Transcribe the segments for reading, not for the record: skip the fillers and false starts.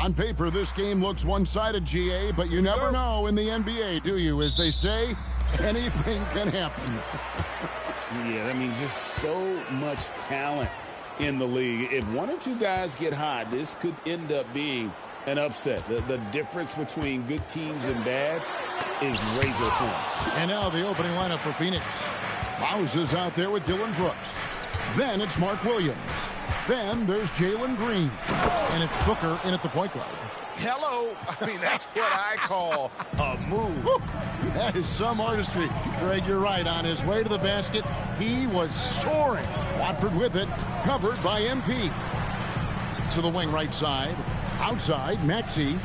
On paper, this game looks one-sided, GA, but you never know in the NBA, do you? As they say, anything can happen. Yeah, that means just so much talent in the league. If one or two guys get hot, this could end up being an upset. The difference between good teams and bad is razor thin. And now the opening lineup for Phoenix. Mouse is out there with Dylan Brooks. Then it's Mark Williams. Then there's Jalen Green. And it's Booker in at the point guard. Hello. I mean, that's what I call a move. Woo. That is some artistry. Greg, you're right. On his way to the basket, he was soaring. Watford with it, covered by MP. To the wing right side. Outside, Maxey.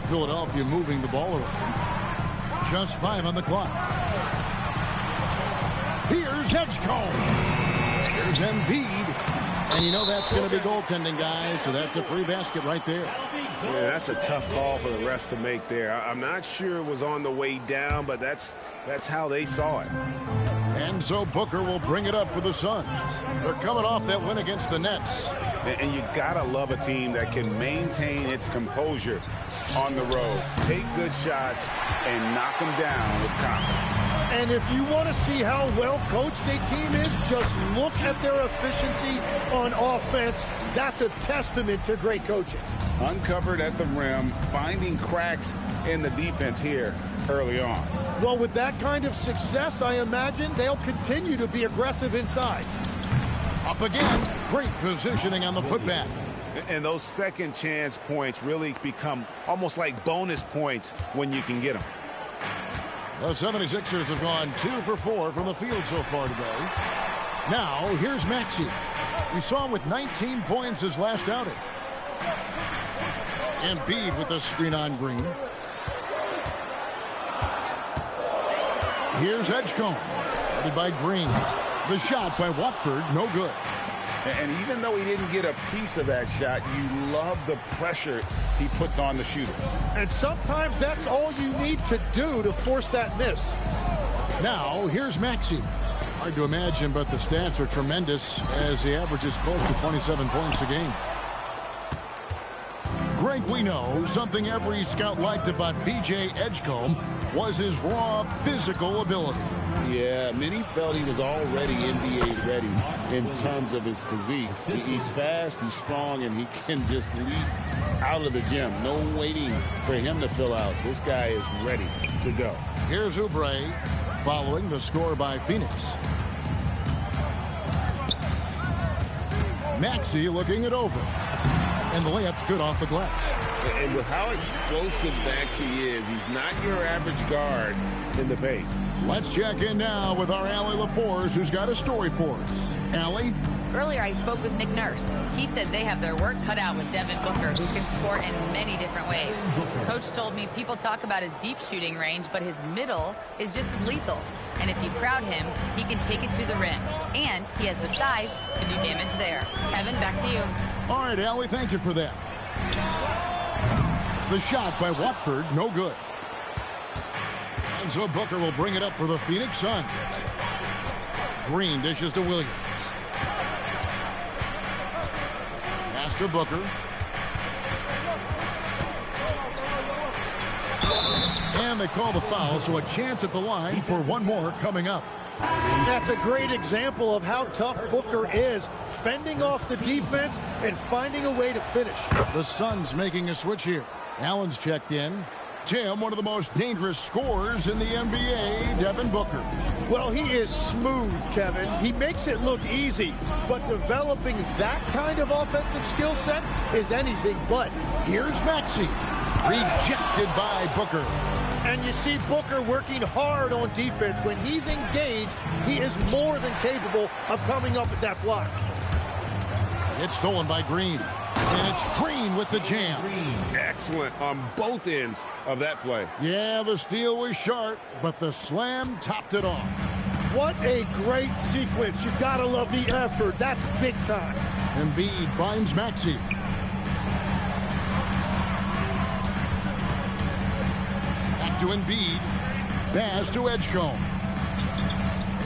Philadelphia moving the ball around. Just 5 on the clock. Here's Edgecombe. Here's Embiid. And you know that's going to be goaltending, guys, so that's a free basket right there. Yeah, that's a tough call for the refs to make there. I'm not sure it was on the way down, but that's how they saw it. And so Booker will bring it up for the Suns. They're coming off that win against the Nets. And you got to love a team that can maintain its composure on the road, take good shots, and knock them down with confidence. And if you want to see how well coached a team is, just look at their efficiency on offense. That's a testament to great coaching. Uncovered at the rim, finding cracks in the defense here early on. Well, with that kind of success, I imagine they'll continue to be aggressive inside. Up again. Great positioning on the putback. And those second chance points really become almost like bonus points when you can get them. The 76ers have gone 2 for 4 from the field so far today. Now, here's Maxey. We saw him with 19 points his last outing. Embiid with the screen on Green. Here's Edgecombe. Headed by Green. The shot by Watford, no good. And even though he didn't get a piece of that shot, you love the pressure he puts on the shooter. And sometimes that's all you need to do to force that miss. Now, here's Maxey. Hard to imagine, but the stats are tremendous as he averages close to 27 points a game. Greg, we know something every scout liked about VJ Edgecombe was his raw physical ability. Yeah, many felt he was already NBA ready in terms of his physique. He's fast, he's strong, and he can just leap out of the gym. No waiting for him to fill out. This guy is ready to go. Here's Oubre following the score by Phoenix. Maxey looking it over. And the layup's good off the glass. And with how explosive Maxey is, he's not your average guard in the paint. Let's check in now with our Allie LaForce, who's got a story for us. Allie? Earlier, I spoke with Nick Nurse. He said they have their work cut out with Devin Booker, who can score in many different ways. Coach told me people talk about his deep shooting range, but his middle is just as lethal. And if you crowd him, he can take it to the rim. And he has the size to do damage there. Kevin, back to you. All right, Allie, thank you for that. The shot by Watford, no good. And so Booker will bring it up for the Phoenix Suns. Green dishes to Williams. Pass to Booker. And they call the foul, so a chance at the line for one more coming up. That's a great example of how tough Booker is, fending off the defense and finding a way to finish. The Suns making a switch here. Allen's checked in. Tim, one of the most dangerous scorers in the NBA, Devin Booker. Well, he is smooth, Kevin. He makes it look easy, but developing that kind of offensive skill set is anything but. Here's Maxey. Rejected by Booker. And you see Booker working hard on defense. When he's engaged, he is more than capable of coming up with that block. It's stolen by Green. And it's Green with the jam. Excellent on both ends of that play. Yeah, the steal was sharp, but the slam topped it off. What a great sequence. You gotta love the effort. That's big time. Embiid finds Maxey. Back to Embiid. Pass to Edgecombe.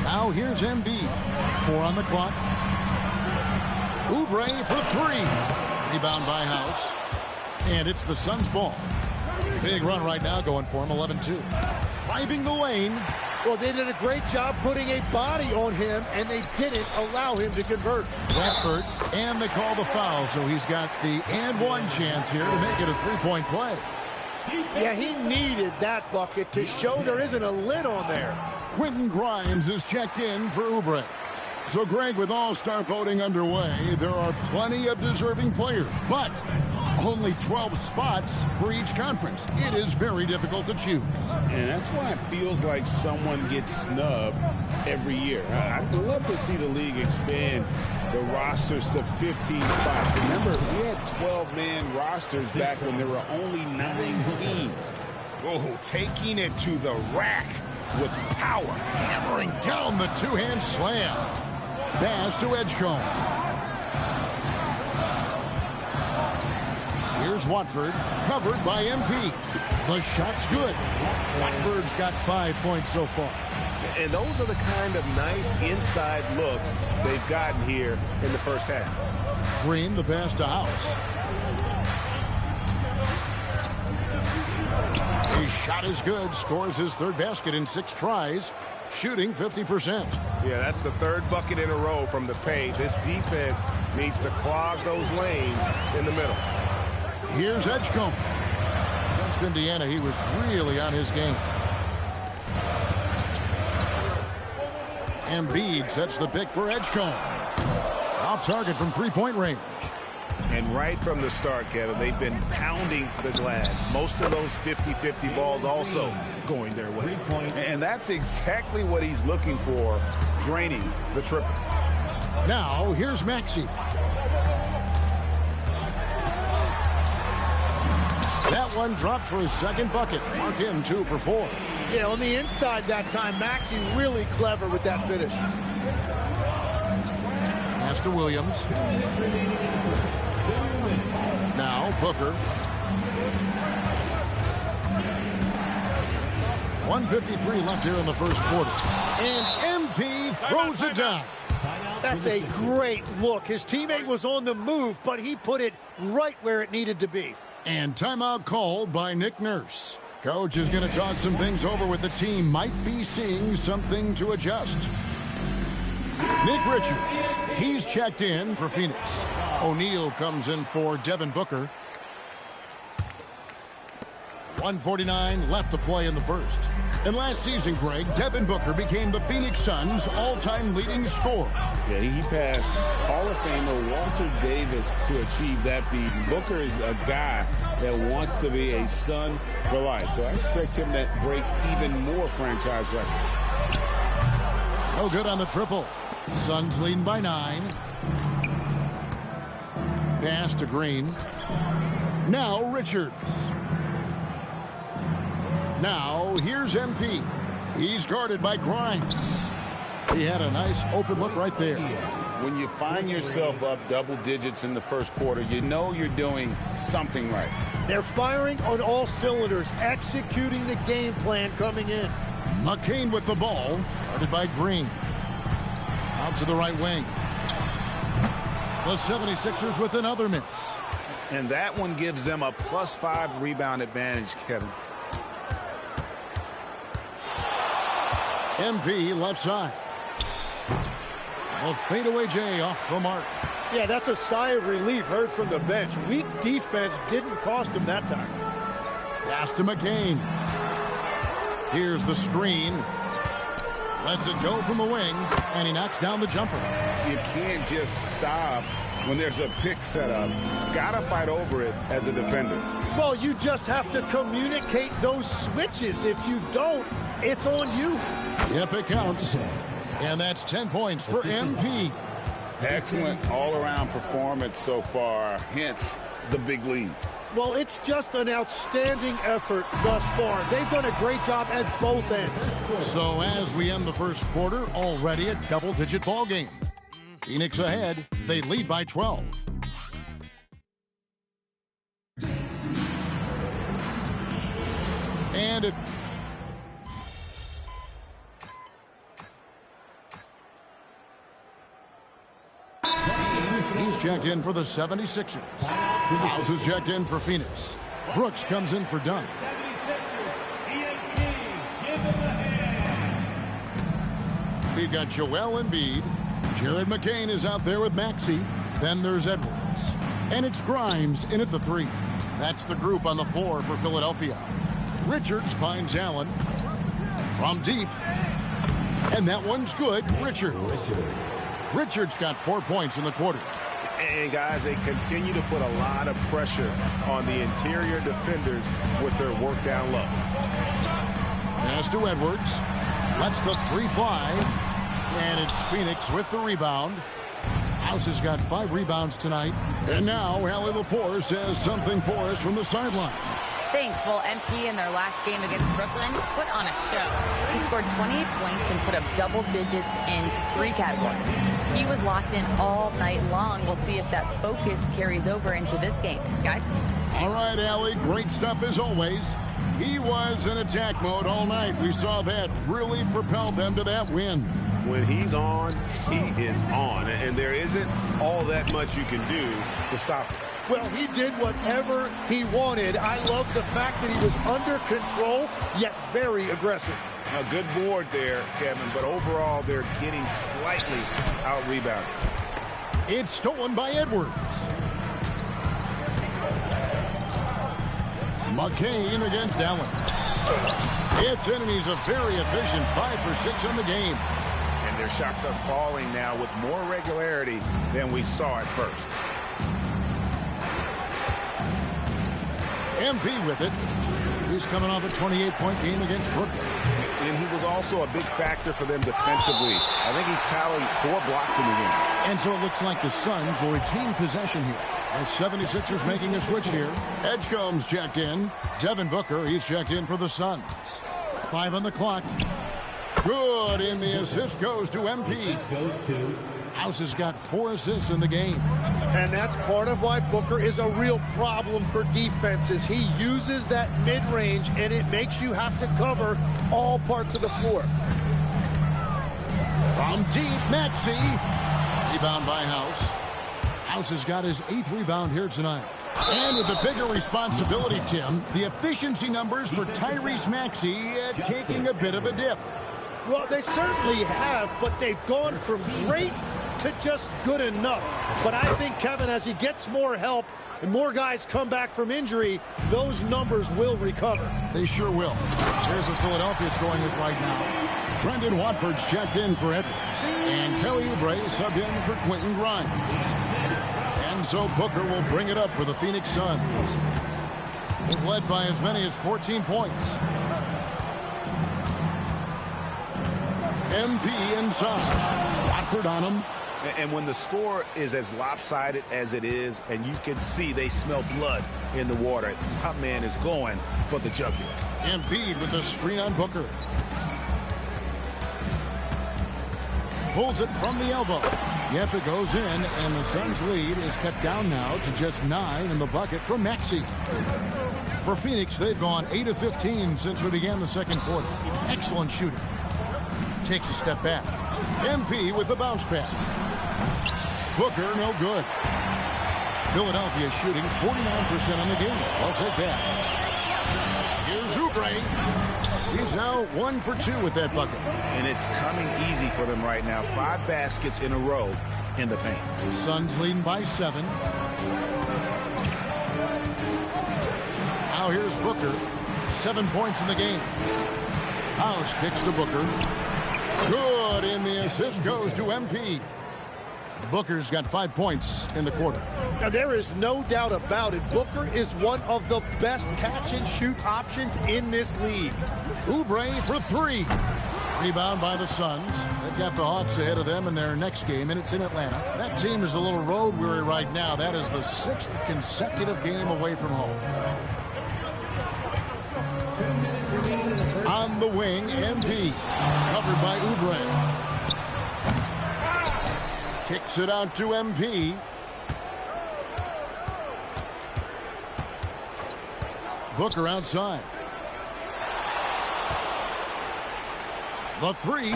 Now here's Embiid. 4 on the clock. Oubre for 3. Rebound by House. And it's the Suns' ball. Big run right now going for him, 11-2. Driving the lane. Well, they did a great job putting a body on him, and they didn't allow him to convert. Bradford, and they call the foul, so he's got the and one chance here to make it a three-point play. Yeah, he needed that bucket to show there isn't a lid on there. Quentin Grimes is checked in for Oubre. So, Greg, with all-star voting underway, there are plenty of deserving players, but only 12 spots for each conference. It is very difficult to choose. And that's why it feels like someone gets snubbed every year. I'd love to see the league expand the rosters to 15 spots. Remember, we had 12-man rosters back when there were only 9 teams. Oh, taking it to the rack with power. Hammering down the two-hand slam. Pass to Edgecombe. Here's Watford, covered by MP. The shot's good. Watford's got 5 points so far. And those are the kind of nice inside looks they've gotten here in the first half. Green, the pass to House. His shot is good. Scores his third basket in 6 tries. Shooting 50%. Yeah, that's the third bucket in a row from the paint. This defense needs to clog those lanes in the middle. Here's Edgecombe. Against Indiana, he was really on his game. Embiid sets the pick for Edgecombe. Off target from three-point range. And right from the start, Kevin, they've been pounding the glass. Most of those 50-50 balls also going their way. And that's exactly what he's looking for, draining the triple. Now, here's Maxey. That one dropped for his second bucket. Mark him 2 for 4. Yeah, on the inside that time, Maxey really clever with that finish. Pass to Williams. Now Booker. 1:53 left here in the first quarter. And MP throws it down. That's a great look. His teammate was on the move, but he put it right where it needed to be. And timeout called by Nick Nurse. Coach is going to talk some things over with the team. Might be seeing something to adjust. Nick Richards, he's checked in for Phoenix. O'Neal comes in for Devin Booker. 1:49 left to play in the first. And last season, Greg, Devin Booker became the Phoenix Suns' all-time leading scorer. Yeah, he passed Hall of Famer Walter Davis to achieve that feat. Booker is a guy that wants to be a Sun for life. So I expect him to break even more franchise records. No good on the triple. Suns leading by 9. Pass to Green. Now Richards. Now here's MP. He's guarded by Grimes. He had a nice open look right there. When you find yourself up double digits in the first quarter, you know you're doing something right. They're firing on all cylinders, executing the game plan coming in. McCain with the ball, guarded by Green. Out to the right wing. The 76ers with another miss. And that one gives them a +5 rebound advantage, Kevin. MP left side. A fadeaway J off the mark. Yeah, that's a sigh of relief heard from the bench. Weak defense didn't cost him that time. Pass to McCain. Here's the screen. Lets it go from the wing, and he knocks down the jumper. You can't just stop when there's a pick set up. Gotta fight over it as a defender. Well, you just have to communicate those switches. If you don't, it's on you. Yep, it counts. And that's 10 points for MP. Excellent all-around performance so far, hence the big lead. Well, it's just an outstanding effort thus far. They've done a great job at both ends. So as we end the first quarter, already a double-digit ball game. Phoenix ahead. They lead by 12. And it... He's checked in for the 76ers. House is checked in for Phoenix. Brooks comes in for Dunn. We've got Joel Embiid. Jared McCain is out there with Maxey. Then there's Edwards. And it's Grimes in at the 3. That's the group on the floor for Philadelphia. Richards finds Allen from deep. And that one's good. Richards got 4 points in the quarter. And, guys, they continue to put a lot of pressure on the interior defenders with their work down low. Pass to Edwards. Lets the 3 fly. And it's Phoenix with the rebound. House has got 5 rebounds tonight. And now Allie LaForce says something for us from the sideline. Thanks. Well, MP in their last game against Brooklyn put on a show. He scored 28 points and put up double digits in 3 categories. He was locked in all night long. We'll see if that focus carries over into this game. Guys? All right, Allie. Great stuff as always. He was in attack mode all night. We saw that really propelled them to that win. When he's on, he is on. And there isn't all that much you can do to stop him. Well, he did whatever he wanted. I love the fact that he was under control, yet very aggressive. A good board there, Kevin, but overall they're getting slightly out-rebounded. It's stolen by Edwards. McCain against Allen. It's in, and he's a very efficient 5 for 6 on the game. And their shots are falling now with more regularity than we saw at first. MP with it. He's coming off a 28-point game against Brooklyn. And he was also a big factor for them defensively. I think he tallied 4 blocks in the game. And so it looks like the Suns will retain possession here. The 76ers making a switch here. Edgecombe's checked in. Devin Booker, he's checked in for the Suns. 5 on the clock. Good, and the assist goes to MP. House has got 4 assists in the game. And that's part of why Booker is a real problem for defenses. He uses that mid-range, and it makes you have to cover all parts of the floor. From deep, Maxey. Rebound by House. House has got his 8th rebound here tonight. And with a bigger responsibility, Tim, the efficiency numbers for Tyrese Maxey taking a bit of a dip. Well, they certainly have, but they've gone from great to just good enough. But I think, Kevin, as he gets more help and more guys come back from injury, those numbers will recover. They sure will. Here's what Philadelphia's going with right now. Trendon Watford's checked in for Edwards. And Kelly Oubre subbed in for Quentin Grimes. And so Booker will bring it up for the Phoenix Suns. They've led by as many as 14 points. MP inside. Watford on him. And when the score is as lopsided as it is, and you can see they smell blood in the water, top man is going for the jugular. Embiid with the screen on Booker. Pulls it from the elbow. Yep, it goes in, and the Suns' lead is cut down now to just 9 in the bucket from Maxey. For Phoenix, they've gone 8 of 15 since we began the second quarter. Excellent shooting. Takes a step back. MP with the bounce pass. Booker, no good. Philadelphia shooting 49% on the game. I'll take that. Here's Oubre. He's now 1 for 2 with that bucket. And it's coming easy for them right now. 5 baskets in a row in the paint. Suns leading by 7. Now here's Booker. 7 points in the game. House kicks to Booker. Good, and the assist goes to MP. Booker's got 5 points in the quarter. Now, there is no doubt about it. Booker is one of the best catch-and-shoot options in this league. Oubre for 3. Rebound by the Suns. They've got the Hawks ahead of them in their next game, and it's in Atlanta. That team is a little road-weary right now. That is the 6th consecutive game away from home. On the wing, MP. Covered by Oubre. Kicks it out to MP. Booker outside. The 3.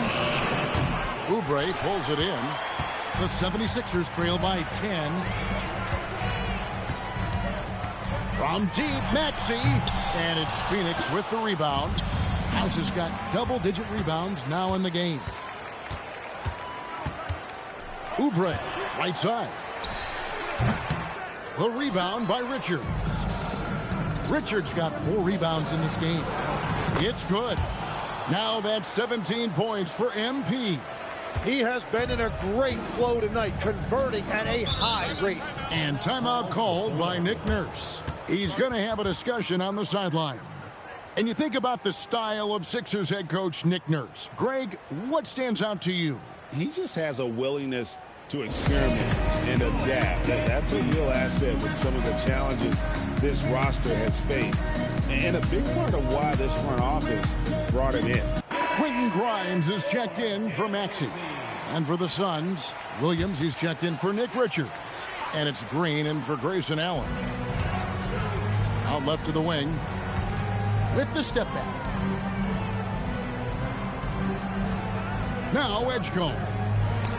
Oubre pulls it in. The 76ers trail by 10. From deep, Maxey. And it's Phoenix with the rebound. House has got double-digit rebounds now in the game. Oubre, right side. The rebound by Richards. Richards got 4 rebounds in this game. It's good. Now that's 17 points for MP. He has been in a great flow tonight, converting at a high rate. And timeout called by Nick Nurse. He's going to have a discussion on the sideline. And you think about the style of Sixers head coach Nick Nurse. Greg, what stands out to you? He just has a willingness to experiment and adapt. That's a real asset with some of the challenges this roster has faced. And a big part of why this front office brought him in. Quentin Grimes is checked in for Maxey. And for the Suns, Williams is checked in for Nick Richards. And it's Green in for Grayson Allen. Out left to the wing with the step back. Now Edgecombe.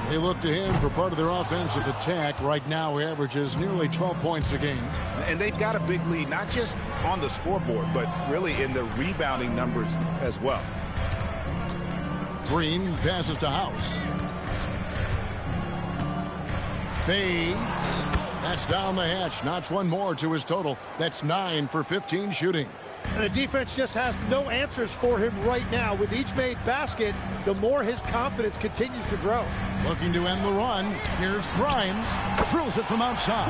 They look to him for part of their offensive attack. Right now, he averages nearly 12 points a game. And they've got a big lead, not just on the scoreboard, but really in the rebounding numbers as well. Green passes to House. Fades. That's down the hatch. Notch one more to his total. That's 9 for 15 shooting. And the defense just has no answers for him right now. With each made basket, the more his confidence continues to grow. Looking to end the run. Here's Grimes. Drills it from outside.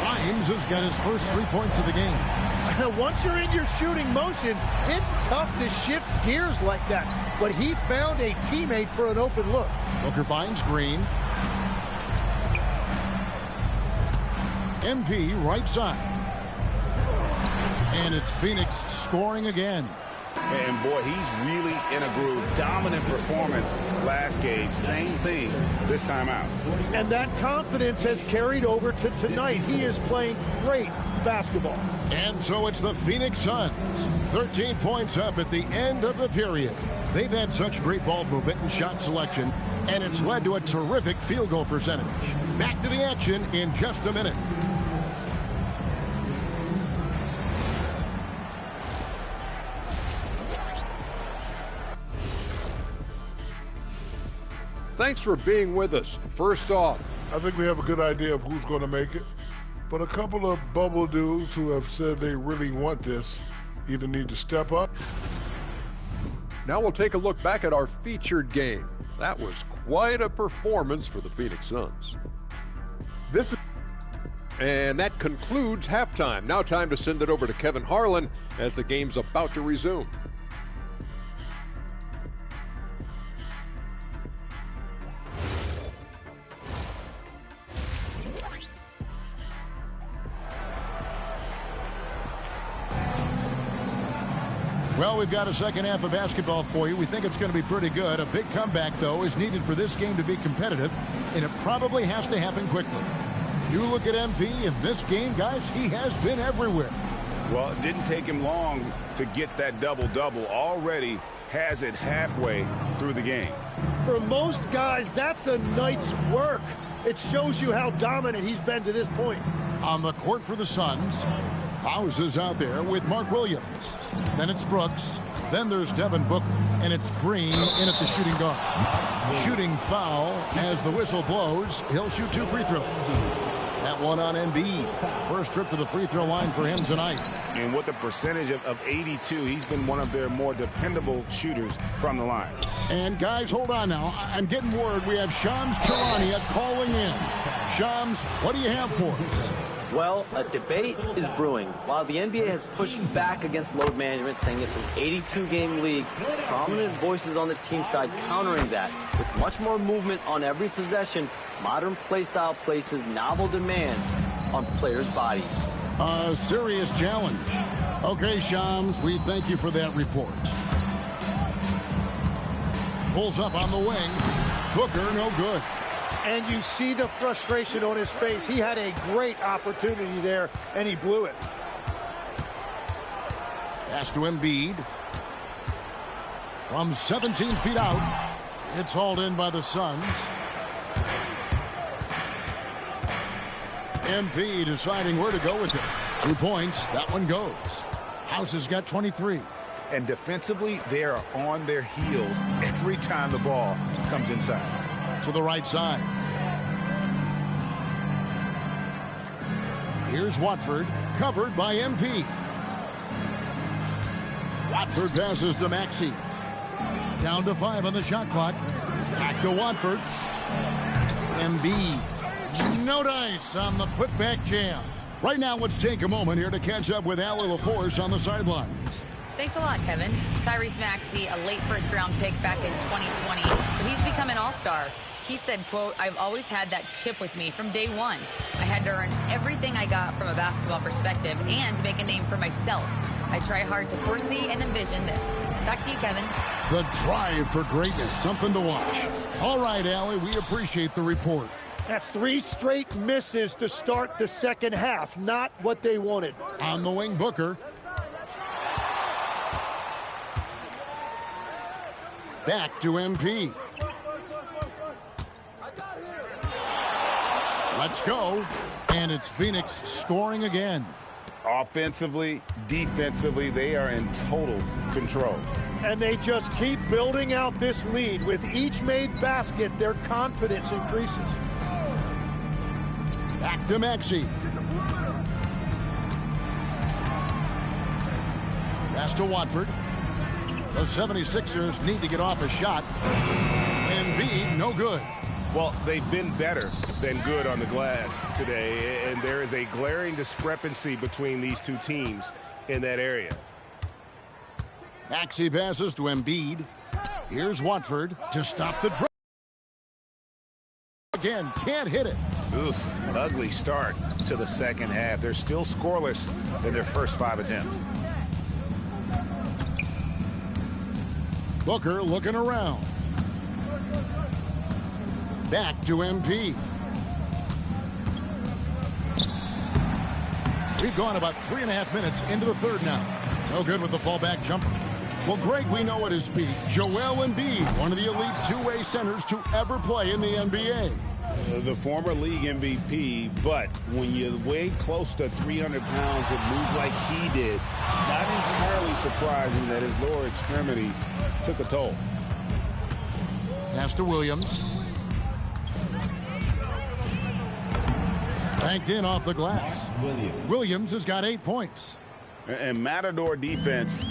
Grimes has got his first 3 points of the game. Once you're in your shooting motion, it's tough to shift gears like that. But he found a teammate for an open look. Booker finds Green. MP right side. And it's Phoenix scoring again. And boy, he's really in a groove. Dominant performance last game. Same thing this time out. And that confidence has carried over to tonight. He is playing great basketball. And so it's the Phoenix Suns. 13 points up at the end of the period. They've had such great ball movement and shot selection, and it's led to a terrific field goal percentage. Back to the action in just a minute. Thanks for being with us. First off, I think we have a good idea of who's going to make it. But a couple of bubble dudes who have said they really want this either need to step up. now we'll take a look back at our featured game. That was quite a performance for the Phoenix Suns. And that concludes halftime. Now time to send it over to Kevin Harlan as the game's about to resume. Well, we've got a second half of basketball for you. We think it's going to be pretty good. A big comeback, though, is needed for this game to be competitive, and it probably has to happen quickly. You look at MP in this game, guys, he has been everywhere. Well, it didn't take him long to get that double-double. Already has it halfway through the game. For most guys, that's a night's work. It shows you how dominant he's been to this point. On the court for the Suns, House is out there with Mark Williams. Then it's Brooks. Then there's Devin Booker, and it's Green in at the shooting guard. Shooting foul as the whistle blows. He'll shoot 2 free throws. That one on Embiid. First trip to the free throw line for him tonight. And with a percentage of 82, he's been one of their more dependable shooters from the line. And guys, hold on now. I'm getting word we have Shams Charania calling in. Shams, what do you have for us? Well, a debate is brewing. While the NBA has pushed back against load management, saying it's an 82-game league, prominent voices on the team side countering that. With much more movement on every possession, modern play style places novel demands on players' bodies. A serious challenge. Okay, Shams, we thank you for that report. Pulls up on the wing. Booker, no good. And you see the frustration on his face. He had a great opportunity there, and he blew it. Pass to Embiid. From 17 feet out. It's hauled in by the Suns. Embiid deciding where to go with it. 2 points. That one goes. House has got 23. And defensively, they are on their heels every time the ball comes inside. To the right side. Here's Watford, covered by MP. Watford passes to Maxey. Down to 5 on the shot clock. Back to Watford. Embiid. No dice on the putback jam. Right now, let's take a moment here to catch up with Allie LaForce on the sidelines. Thanks a lot, Kevin. Tyrese Maxey, a late first-round pick back in 2020, but he's become an all-star. He said, quote, "I've always had that chip with me from day one. I had to earn everything I got from a basketball perspective and make a name for myself. I try hard to foresee and envision this." Back to you, Kevin. The drive for greatness, something to watch. All right, Allie, we appreciate the report. That's 3 straight misses to start the second half. Not what they wanted. On the wing, Booker. Back to MP. Let's go. And it's Phoenix scoring again. Offensively, defensively, they are in total control. And they just keep building out this lead. With each made basket, their confidence increases. Back to Maxey. Pass to Watford. The 76ers need to get off a shot. Embiid, no good. Well, they've been better than good on the glass today, and there is a glaring discrepancy between these two teams in that area. Maxey passes to Embiid. Here's Watford to stop the drive. Again, can't hit it. Oof, ugly start to the second half. They're still scoreless in their first 5 attempts. Booker looking around. Back to MP. We've gone about 3.5 minutes into the third now. No good with the fallback jumper. Well, Greg, we know at his peak, Joel Embiid, one of the elite two-way centers to ever play in the NBA. The former league MVP, but when you weigh close to 300 pounds and move like he did, not entirely surprising that his lower extremities took a toll. Pass to Williams. Banked in off the glass. Williams has got 8 points. And Matador defense,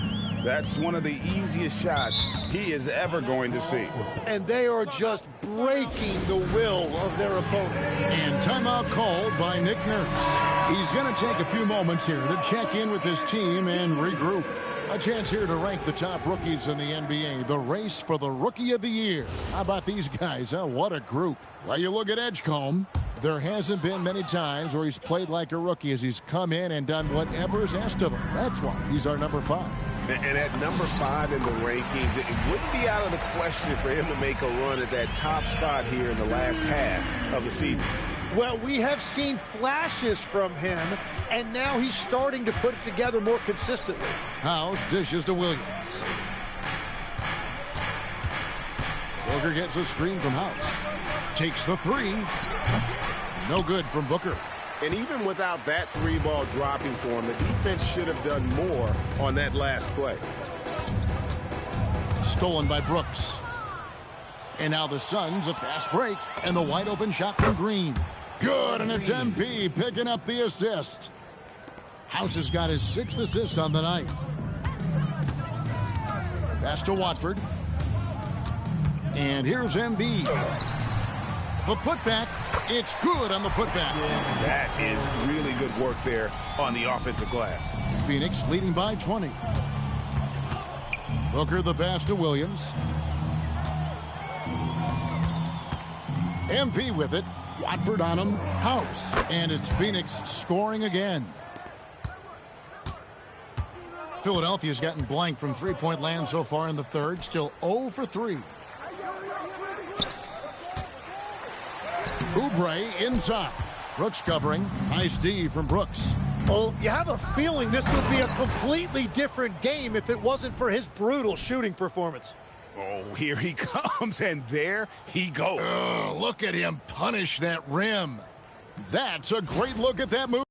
that's one of the easiest shots he is ever going to see. And they are just breaking the will of their opponent. And timeout called by Nick Nurse. He's going to take a few moments here to check in with his team and regroup. A chance here to rank the top rookies in the NBA. The race for the Rookie of the Year. How about these guys, huh? What a group. Well, you look at Edgecombe. There hasn't been many times where he's played like a rookie as he's come in and done whatever's asked of him. That's why he's our number 5. And at number 5 in the rankings, it wouldn't be out of the question for him to make a run at that top spot here in the last half of the season. Well, we have seen flashes from him, and now he's starting to put it together more consistently. House dishes to Williams. Booker gets a screen from House. Takes the 3. No good from Booker. And even without that 3-ball dropping for him, the defense should have done more on that last play. Stolen by Brooks. And now the Suns, a fast break, and the wide open shot from Green. Good, and it's MP picking up the assist. House has got his 6th assist on the night. Pass to Watford. And here's Embiid. The putback, it's good on the putback. That is really good work there on the offensive glass. Phoenix leading by 20. Booker the pass to Williams. MP with it. Watford on him. House. And it's Phoenix scoring again. Philadelphia's gotten blank from three-point land so far in the third. Still 0 for 3. Oubre inside. Brooks covering. Nice D from Brooks. Well, you have a feeling this would be a completely different game if it wasn't for his brutal shooting performance. Oh, here he comes, and there he goes. Look at him punish that rim. That's a great look at that move.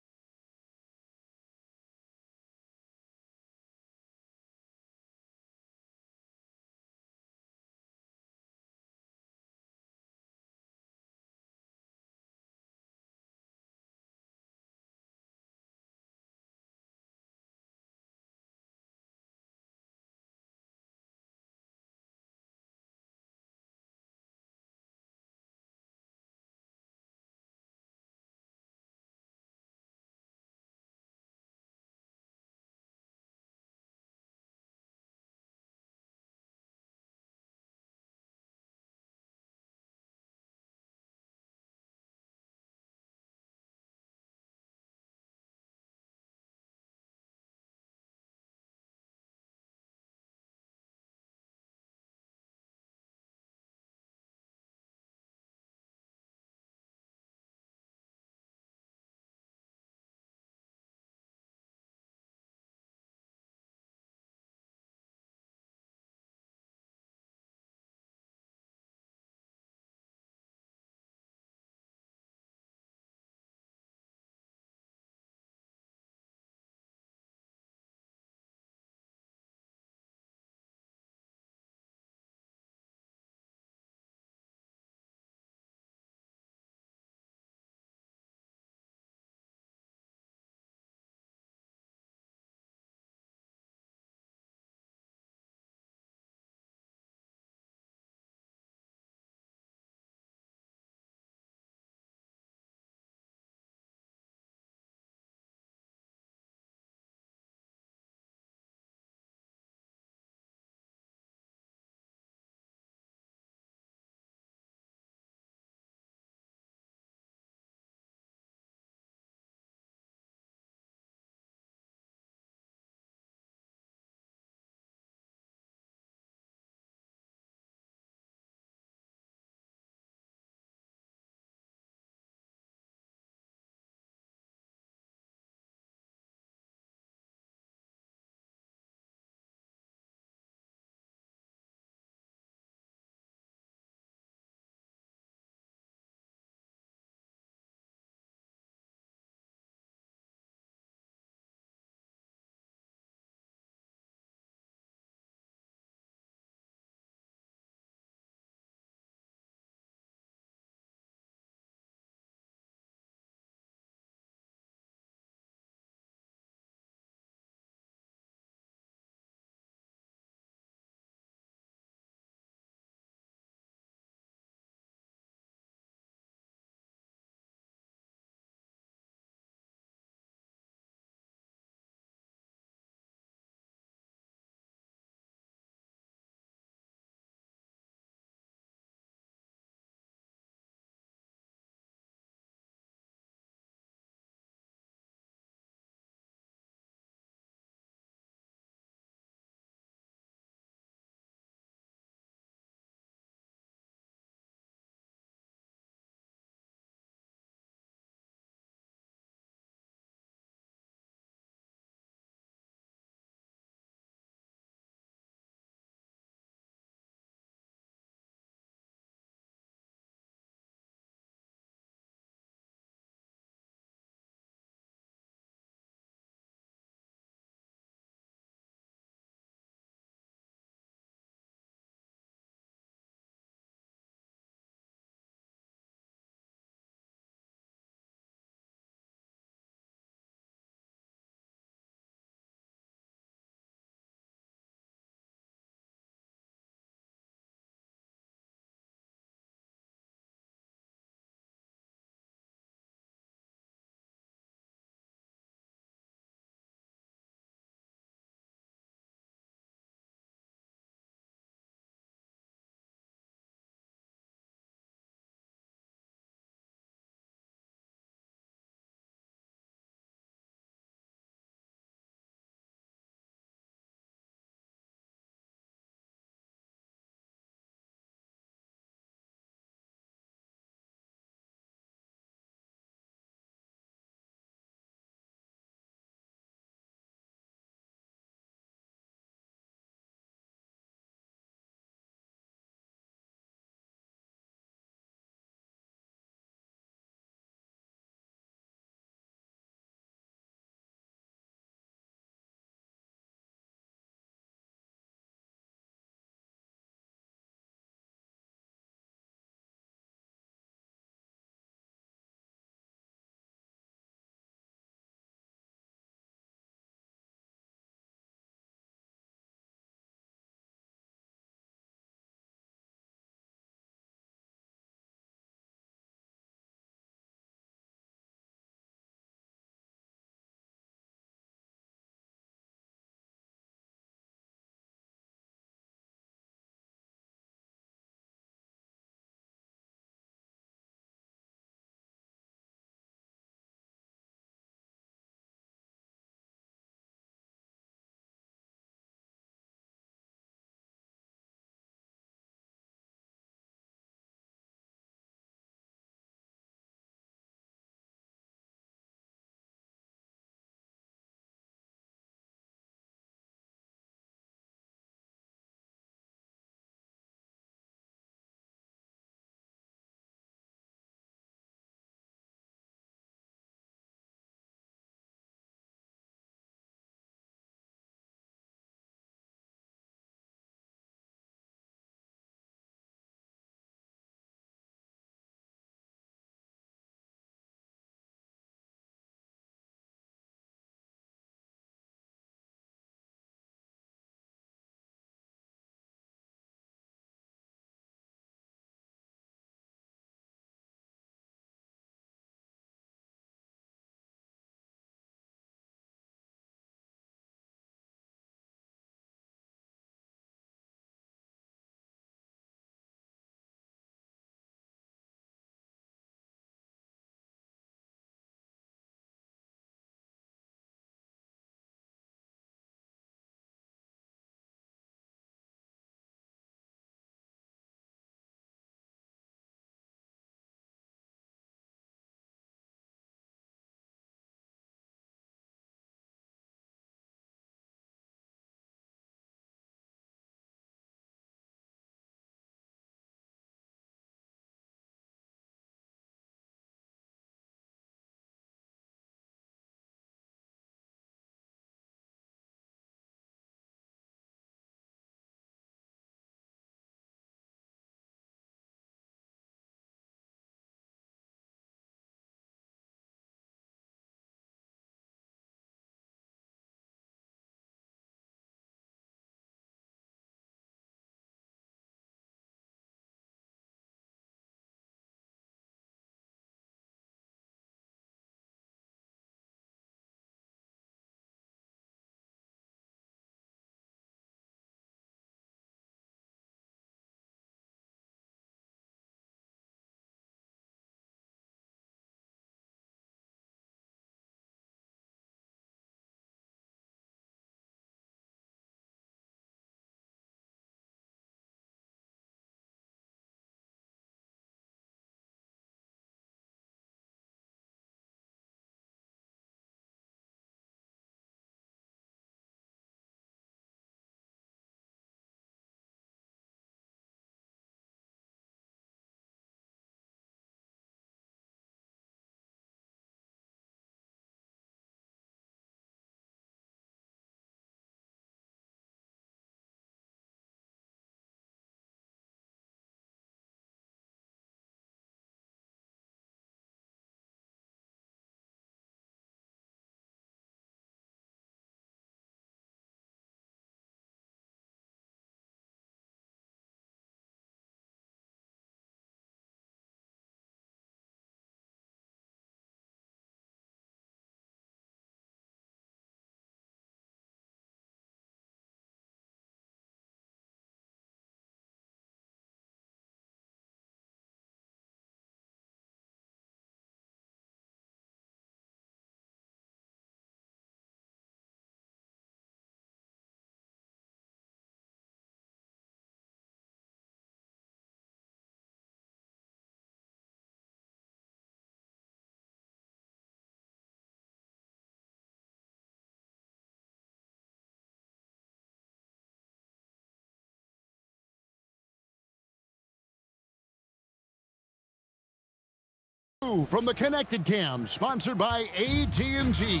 From the Connected Cam, sponsored by AT&T.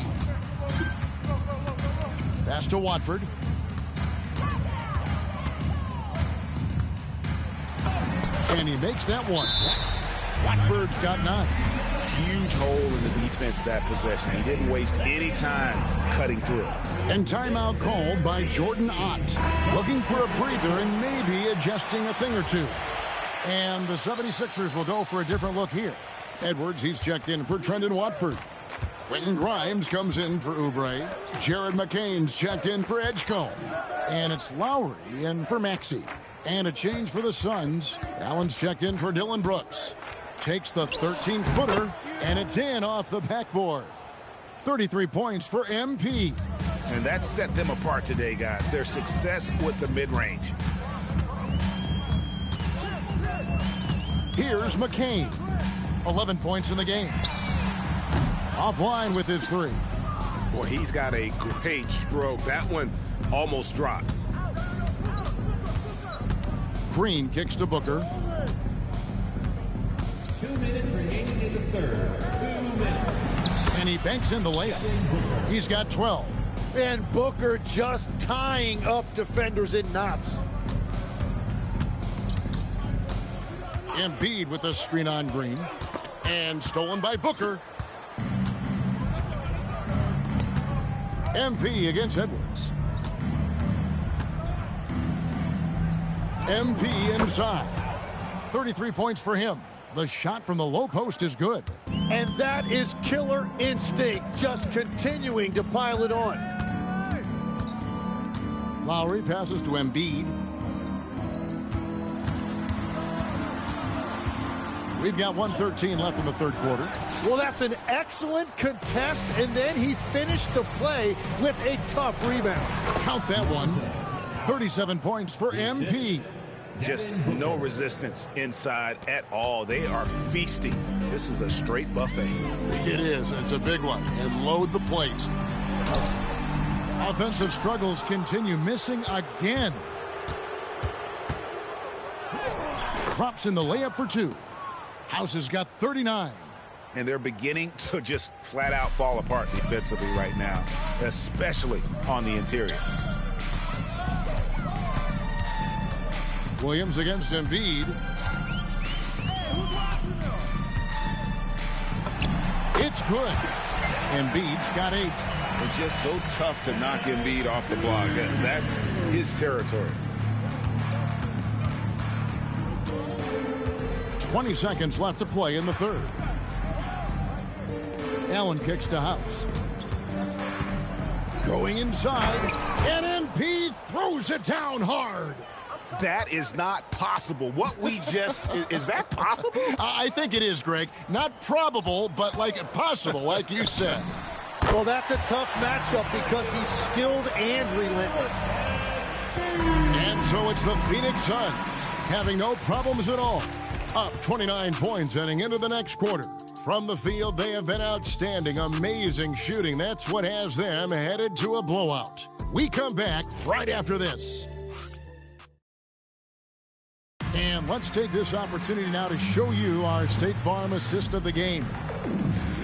Pass to Watford. And he makes that one. Watford's got 9. Huge hole in the defense that possession. He didn't waste any time cutting through. And timeout called by Jordan Ott. Looking for a breather and maybe adjusting a thing or two. And the 76ers will go for a different look here. Edwards, he's checked in for Trendon Watford. Quentin Grimes comes in for Oubre. Jared McCain's checked in for Edgecombe. And it's Lowry in for Maxey. And a change for the Suns. Allen's checked in for Dylan Brooks. Takes the 13-footer, and it's in off the backboard. 33 points for MP. And that set them apart today, guys. Their success with the mid-range. Here's McCain. 11 points in the game. Offline with his 3. Boy, he's got a great stroke. That one almost dropped. Green kicks to Booker. 2 minutes remaining in the third. 2 minutes. And he banks in the layup. He's got 12. And Booker just tying up defenders in knots. Embiid with a screen on Green. And stolen by Booker. MP against Edwards. MP inside. 33 points for him. The shot from the low post is good. And that is killer instinct, just continuing to pile it on. Lowry passes to Embiid. We've got 1:13 left in the third quarter. Well, that's an excellent contest, and then he finished the play with a tough rebound. Count that one. 37 points for MP. Just no resistance inside at all. They are feasting. This is a straight buffet. It is. It's a big one. And load the plate. Offensive struggles continue. Missing again. Drops in the layup for 2. House has got 39. And they're beginning to just flat out fall apart defensively right now, especially on the interior. Williams against Embiid. It's good. Embiid's got 8. It's just so tough to knock Embiid off the block. That's his territory. 20 seconds left to play in the third. Allen kicks to House. Going inside, and MP throws it down hard. That is not possible. What we just, is that possible? I think it is, Greg. Not probable, but like possible, like you said. Well, that's a tough matchup because he's skilled and relentless. And so it's the Phoenix Suns having no problems at all. Up 29 points heading into the next quarter. From the field, they have been outstanding. Amazing shooting. That's what has them headed to a blowout. We come back right after this. And let's take this opportunity now to show you our State Farm assist of the game.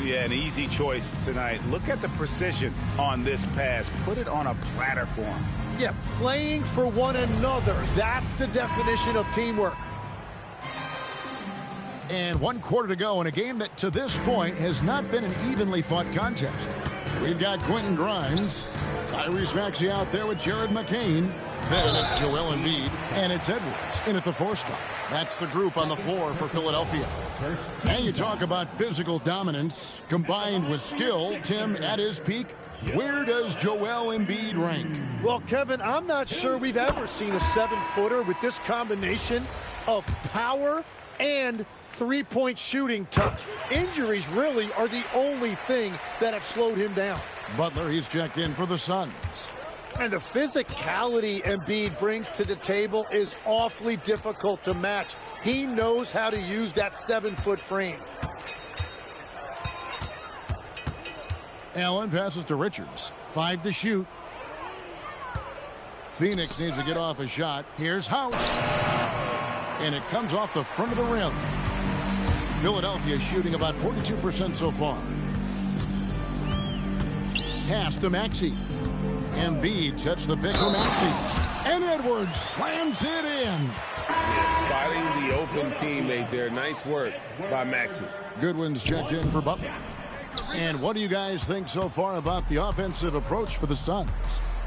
Yeah, an easy choice tonight. Look at the precision on this pass. Put it on a platter for him. Yeah, playing for one another. That's the definition of teamwork. And 1 quarter to go in a game that to this point has not been an evenly fought contest. We've got Quentin Grimes, Tyrese Maxey out there with Jared McCain. Then it's Joel Embiid, and it's Edwards in at the 4 spot. That's the group on the floor for Philadelphia. And you talk about physical dominance combined with skill. Tim, at his peak, where does Joel Embiid rank? Well, Kevin, I'm not sure we've ever seen a 7-footer with this combination of power and three-point shooting touch. Injuries really are the only thing that have slowed him down. Butler, he's checked in for the Suns. And the physicality Embiid brings to the table is awfully difficult to match. He knows how to use that 7-foot frame. Allen passes to Richards. 5 to shoot. Phoenix needs to get off a shot. Here's House. And it comes off the front of the rim. Philadelphia shooting about 42% so far. Pass to Maxey. Embiid sets the pick for Maxey. And Edwards slams it in. Yeah, spotting the open teammate there. Nice work by Maxey. Goodwin's checked in for Butler. And what do you guys think so far about the offensive approach for the Suns?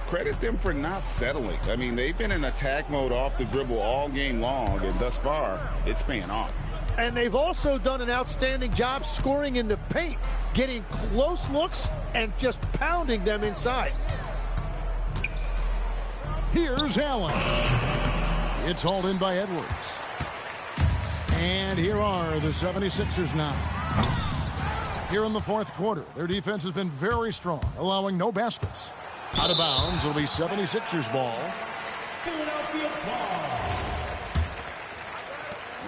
Credit them for not settling. I mean, they've been in attack mode off the dribble all game long, and thus far, it's paying off. And they've also done an outstanding job scoring in the paint, getting close looks and just pounding them inside. Here's Allen. It's hauled in by Edwards. And here are the 76ers now. Here in the fourth quarter, their defense has been very strong, allowing no baskets. Out of bounds, it'll be 76ers ball. Philadelphia ball.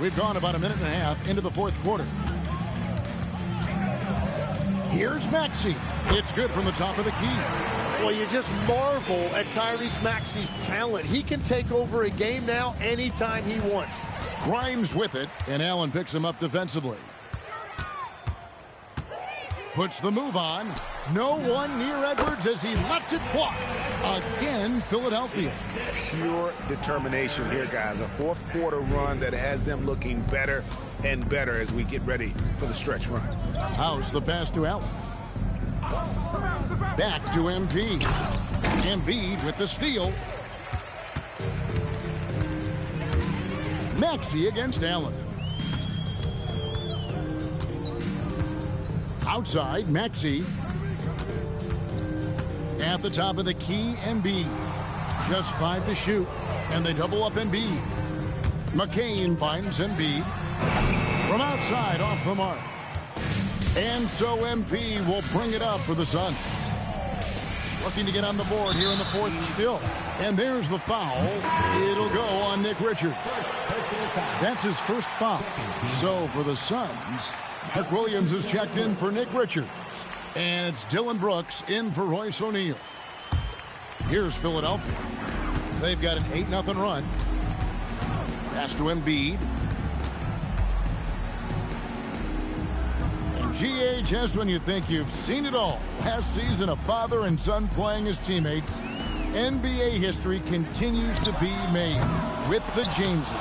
We've gone about a minute and a half into the fourth quarter. Here's Maxey. It's good from the top of the key. Well, you just marvel at Tyrese Maxey's talent. He can take over a game now anytime he wants. Grimes with it, and Allen picks him up defensively. Puts the move on. No one near Edwards as he lets it fly. Again, Philadelphia. Pure determination here, guys. A fourth quarter run that has them looking better and better as we get ready for the stretch run. House the pass to Allen. Back to Embiid. Embiid with the steal. Maxey against Allen. Outside, Maxey. At the top of the key, Embiid. Just 5 to shoot, and they double up Embiid. McCain finds Embiid. From outside, off the mark. And so MP will bring it up for the Suns. Looking to get on the board here in the fourth still. And there's the foul. It'll go on Nick Richards. That's his first foul. So for the Suns, Mark Williams is checked in for Nick Richards. And it's Dillon Brooks in for Royce O'Neal. Here's Philadelphia. They've got an 8-0 run. Pass to Embiid. GA, just when you think you've seen it all. Last season, a father and son playing as teammates. NBA history continues to be made with the Jameses.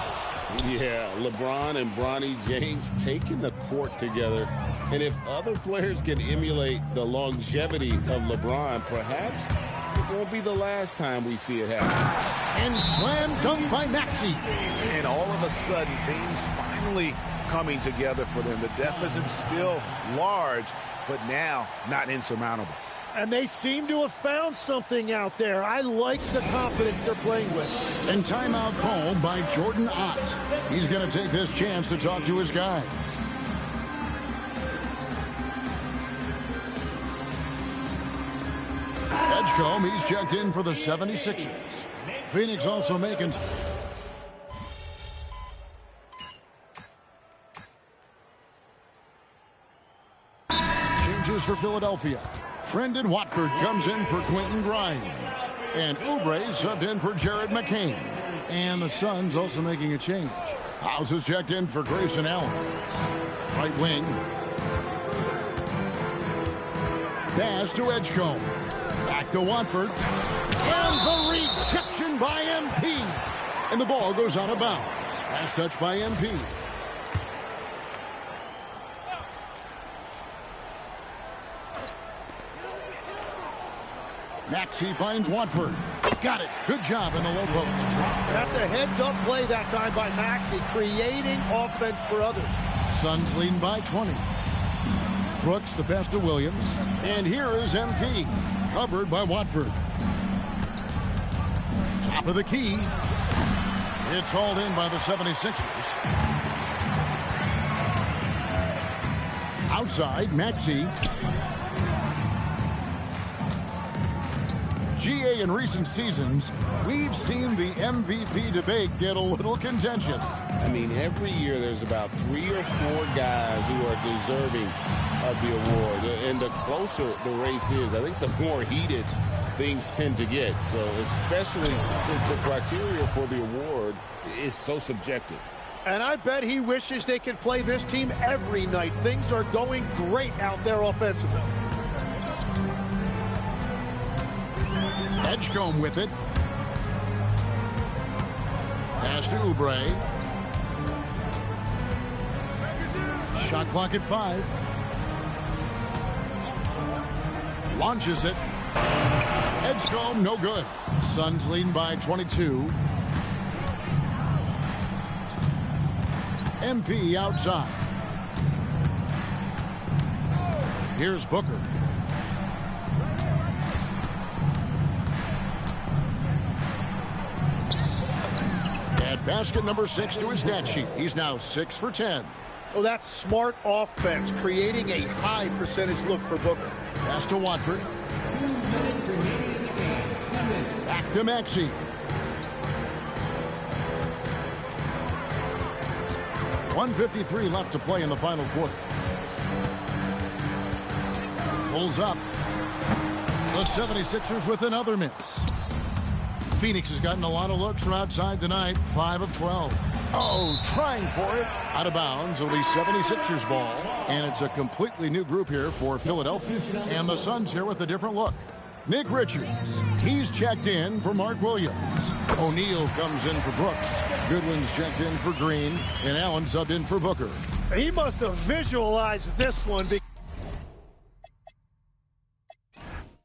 Yeah, LeBron and Bronny James taking the court together. And if other players can emulate the longevity of LeBron, perhaps it won't be the last time we see it happen. And slam dunk by Maxey. And all of a sudden, things finally coming together for them. The deficit's still large, but now not insurmountable. And they seem to have found something out there. I like the confidence they're playing with. And timeout called by Jordan Ott. He's going to take this chance to talk to his guys. Edgecombe, he's checked in for the 76ers. Phoenix also making... Changes for Philadelphia. Trendon Watford comes in for Quentin Grimes. And Oubre subbed in for Jared McCain. And the Suns also making a change. House is checked in for Grayson Allen. Right wing. Pass to Edgecombe. Back to Watford. And the rejection by MP. And the ball goes out of bounds. Pass touch by MP. Maxey finds Watford. Got it. Good job in the low post. That's a heads-up play that time by Maxey, creating offense for others. Suns leading by 20. Brooks the pass to Williams. And here is MP. Covered by Watford. Top of the key. It's hauled in by the 76ers. Outside, Maxey. GA, in recent seasons, we've seen the MVP debate get a little contentious. I mean, every year there's about 3 or 4 guys who are deserving of the award. And the closer the race is, I think the more heated things tend to get. So especially since the criteria for the award is so subjective. And I bet he wishes they could play this team every night. Things are going great out there offensively. Edgecombe with it. Pass to Oubre. Shot clock at 5. Launches it. Edgecombe, no good. Suns leading by 22. MP outside. Here's Booker. Add basket number 6 to his stat sheet. He's now 6 for 10. Oh, that's smart offense, creating a high percentage look for Booker. Pass to Watford. Back to Maxey. .153 left to play in the final quarter. Pulls up. The 76ers with another miss. Phoenix has gotten a lot of looks from outside tonight. 5 of 12. Oh, trying for it. Out of bounds. It'll be 76ers ball. And it's a completely new group here for Philadelphia. And the Suns here with a different look. Nick Richards. He's checked in for Mark Williams. O'Neal comes in for Brooks. Goodwin's checked in for Green. And Allen subbed in for Booker. He must have visualized this one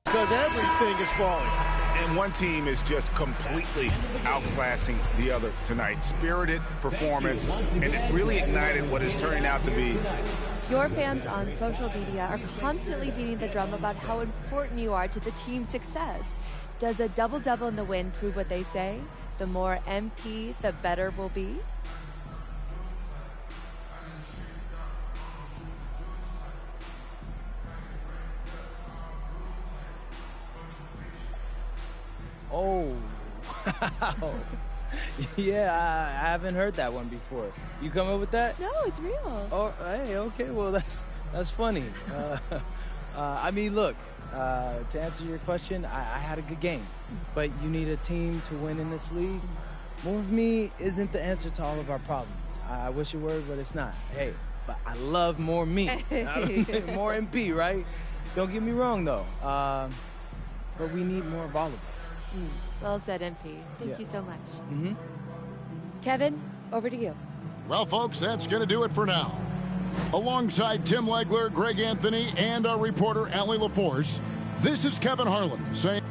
because everything is falling. And one team is just completely outclassing the other tonight. Spirited performance, and it really ignited what is turning out to be. Your fans on social media are constantly beating the drum about how important you are to the team's success. Does a double-double in the win prove what they say? The more MP, the better we'll be? Oh, wow. Yeah, I haven't heard that one before. You come up with that? No, it's real. Oh, hey, okay, well, that's funny. I mean, look, to answer your question, I had a good game, but you need a team to win in this league. More of me isn't the answer to all of our problems. I wish it were, but it's not. Hey, but I love more me. More MP, right? Don't get me wrong, though. But we need more of all of us. Well said, MP. Thank you so much. Mm-hmm. Kevin, over to you. Well, folks, that's going to do it for now. Alongside Tim Legler, Greg Anthony, and our reporter, Allie LaForce, this is Kevin Harlan saying...